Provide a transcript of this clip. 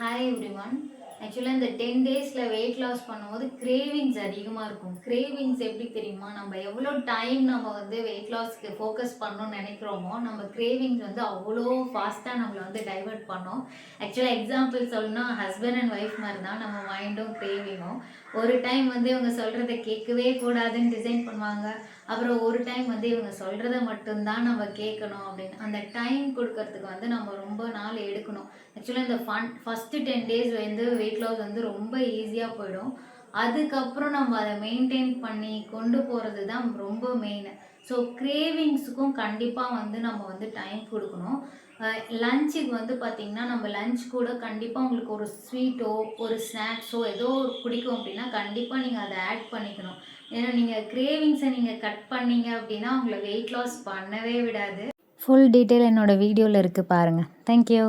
Hi everyone. ஆக்சுவலாக இந்த 10 டேஸில் வெயிட் லாஸ் பண்ணும்போது கிரேவிங்ஸ் அதிகமாக இருக்கும். கிரேவிங்ஸ் எப்படி தெரியுமா? நம்ம எவ்வளோ டைம் நம்ம வந்து வெயிட் லாஸ்க்கு ஃபோக்கஸ் பண்ணணும்னு நினைக்கிறோமோ, நம்ம கிரேவிங்ஸ் வந்து அவ்வளோ ஃபாஸ்ட்டாக நம்மளை வந்து டைவர்ட் பண்ணோம். ஆக்சுவலாக எக்ஸாம்பிள் சொல்லணும்னா ஹஸ்பண்ட் அண்ட் ஒய்ஃப் மாதிரி தான் நம்ம மைண்டும் கிரேவிங்கும். ஒரு டைம் வந்து இவங்க சொல்கிறத கேட்கவே கூடாதுன்னு டிசைன் பண்ணுவாங்க. அப்புறம் ஒரு டைம் வந்து இவங்க சொல்கிறத மட்டும்தான் நம்ம கேட்கணும் அப்படின்னு. அந்த டைம் கொடுக்கறதுக்கு வந்து நம்ம ரொம்ப நாள் எடுக்கணும். ஆக்சுவலாக இந்த ஃபஸ்ட்டு 10 டேஸ் வந்து வெயிட் லாஸ் வந்து ரொம்ப ஈஸியாக போயிடும். அதுக்கப்புறம் நம்ம அதை மெயின்டைன் பண்ணி கொண்டு போகிறது தான் ரொம்ப மெயின். ஸோ கிரேவிங்ஸுக்கும் கண்டிப்பாக வந்து நம்ம வந்து டைம் கொடுக்கணும். லஞ்சுக்கு வந்து பார்த்திங்கன்னா, நம்ம லஞ்ச் கூட கண்டிப்பாக உங்களுக்கு ஒரு ஸ்வீட்டோ ஒரு ஸ்நாக்ஸோ ஏதோ ஒரு பிடிக்கும் அப்படின்னா கண்டிப்பாக நீங்கள் அதை ஆட் பண்ணிக்கணும். ஏன்னா நீங்கள் கிரேவிங்ஸை நீங்கள் கட் பண்ணீங்க அப்படின்னா உங்களை வெயிட் லாஸ் பண்ணவே விடாது. ஃபுல் டீட்டெயில் என்னோட வீடியோவில் இருக்குது பாருங்கள். தேங்க்யூ.